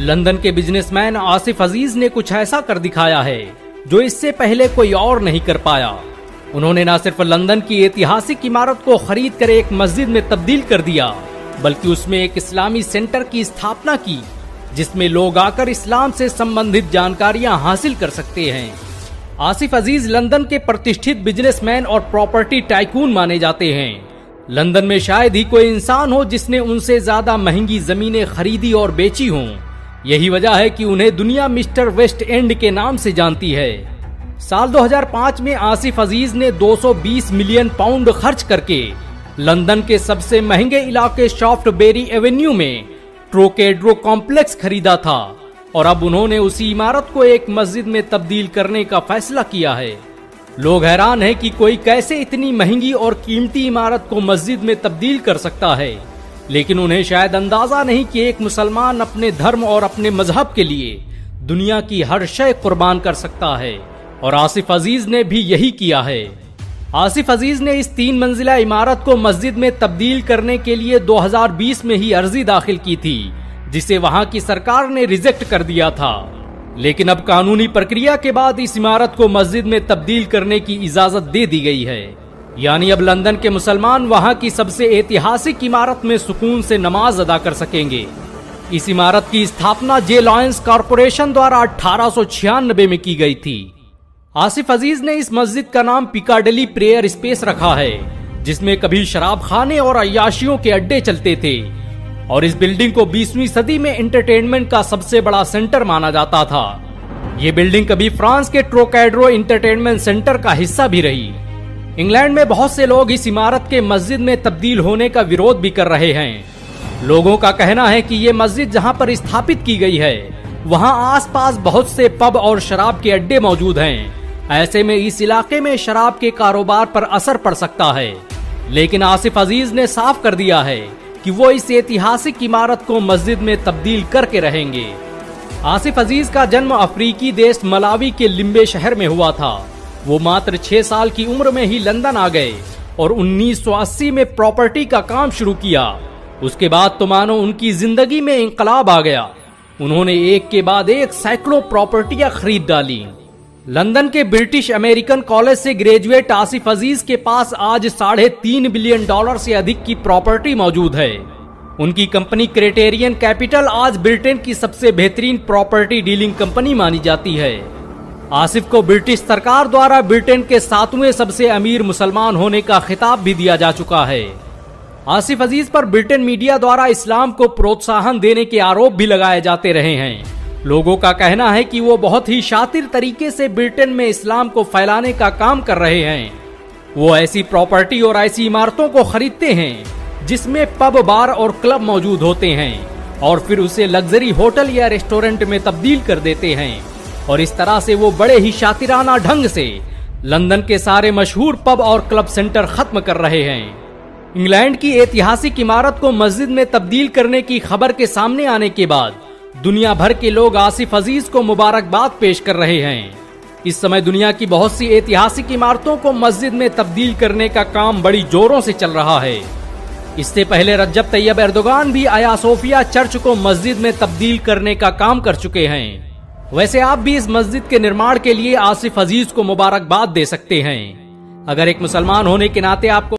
London के businessman Asif अजीज ने कुछ ऐसा कर दिखाया है जो इससे पहले कोई और नहीं कर पाया। उन्होंने न सिर्फ लंदन की ऐतिहासिक इमारत को खरीद कर एक मस्जिद में तब्दील कर दिया, बल्कि उसमें एक इस्लामी सेंटर की स्थापना की जिसमें लोग आकर इस्लाम से संबंधित जानकारियां हासिल कर सकते हैं। आसिफ अजीज लंदन के प्रतिष्ठित बिजनेसमैन और प्रॉपर्टी टाइकून माने जाते हैं। लंदन में शायद ही कोई इंसान हो जिसने उनसे ज्यादा महंगी जमीनें खरीदी और बेची हों। यही वजह है कि उन्हें दुनिया मिस्टर वेस्ट एंड के नाम से जानती है। साल 2005 में आसिफ अजीज ने 220 मिलियन पाउंड खर्च करके लंदन के सबसे महंगे इलाके शॉफ्टबेरी एवेन्यू में ट्रोकेड्रो कॉम्प्लेक्स खरीदा था और अब उन्होंने उसी इमारत को एक मस्जिद में तब्दील करने का फैसला किया है। लोग हैरान हैं कि कोई कैसे इतनी महंगी और कीमती इमारत को मस्जिद में तब्दील कर सकता है, लेकिन उन्हें शायद अंदाजा नहीं कि एक मुसलमान अपने धर्म और अपने मजहब के लिए दुनिया की हर शय कुर्बान कर सकता है, और आसिफ अजीज ने भी यही किया है। आसिफ अजीज ने इस 3 मंजिला इमारत को मस्जिद में तब्दील करने के लिए 2020 में ही अर्जी दाखिल की थी, जिसे वहां की सरकार ने रिजेक्ट कर दिया था। लेकिन अब कानूनी प्रक्रिया के बाद इस इमारत को मस्जिद में तब्दील करने की इजाजत दे दी गई है। यानी अब लंदन के मुसलमान वहां की सबसे ऐतिहासिक इमारत में सुकून से नमाज अदा कर सकेंगे। इस इमारत की स्थापना जे लॉयंस कॉरपोरेशन द्वारा 1896 में की गई थी। आसिफ अजीज ने इस मस्जिद का नाम पिकाडेली प्रेयर स्पेस रखा है, जिसमें कभी शराब खाने और अय्याशियों के अड्डे चलते थे, और इस बिल्डिंग को 20वीं सदी में एंटरटेनमेंट का सबसे बड़ा सेंटर माना जाता था। ये बिल्डिंग कभी फ्रांस के ट्रोकेड्रो एंटरटेनमेंट सेंटर का हिस्सा भी रही। इंग्लैंड में बहुत से लोग इस इमारत के मस्जिद में तब्दील होने का विरोध भी कर रहे हैं। लोगों का कहना है कि ये मस्जिद जहां पर स्थापित की गई है वहां आसपास बहुत से पब और शराब के अड्डे मौजूद हैं। ऐसे में इस इलाके में शराब के कारोबार पर असर पड़ सकता है। लेकिन आसिफ अजीज ने साफ कर दिया है कि वो इस ऐतिहासिक इमारत को मस्जिद में तब्दील करके रहेंगे। आसिफ अजीज का जन्म अफ्रीकी देश मलावी के लिम्बे शहर में हुआ था। वो मात्र 6 साल की उम्र में ही लंदन आ गए और 1980 में प्रॉपर्टी का काम शुरू किया। उसके बाद तो मानो उनकी जिंदगी में इंकलाब आ गया। उन्होंने एक के बाद एक सैकड़ों प्रॉपर्टियां खरीद डाली। लंदन के ब्रिटिश अमेरिकन कॉलेज से ग्रेजुएट आसिफ अजीज के पास आज $3.5 बिलियन से अधिक की प्रॉपर्टी मौजूद है। उनकी कंपनी क्राइटेरियन कैपिटल आज ब्रिटेन की सबसे बेहतरीन प्रॉपर्टी डीलिंग कंपनी मानी जाती है। आसिफ को ब्रिटिश सरकार द्वारा ब्रिटेन के 7वें सबसे अमीर मुसलमान होने का खिताब भी दिया जा चुका है। आसिफ अजीज पर ब्रिटेन मीडिया द्वारा इस्लाम को प्रोत्साहन देने के आरोप भी लगाए जाते रहे हैं। लोगों का कहना है कि वो बहुत ही शातिर तरीके से ब्रिटेन में इस्लाम को फैलाने का काम कर रहे हैं। वो ऐसी प्रॉपर्टी और ऐसी इमारतों को खरीदते हैं जिसमें पब, बार और क्लब मौजूद होते हैं, और फिर उसे लग्जरी होटल या रेस्टोरेंट में तब्दील कर देते हैं, और इस तरह से वो बड़े ही शातिराना ढंग से लंदन के सारे मशहूर पब और क्लब सेंटर खत्म कर रहे हैं। इंग्लैंड की ऐतिहासिक इमारत को मस्जिद में तब्दील करने की खबर के सामने आने के बाद दुनिया भर के लोग आसिफ अजीज को मुबारकबाद पेश कर रहे हैं। इस समय दुनिया की बहुत सी ऐतिहासिक इमारतों को मस्जिद में तब्दील करने का काम बड़ी जोरों से चल रहा है। इससे पहले रज्जब तैयब एर्दोगान भी आया सोफिया चर्च को मस्जिद में तब्दील करने का काम कर चुके हैं। वैसे आप भी इस मस्जिद के निर्माण के लिए आसिफ अजीज को मुबारकबाद दे सकते हैं। अगर एक मुसलमान होने के नाते आपको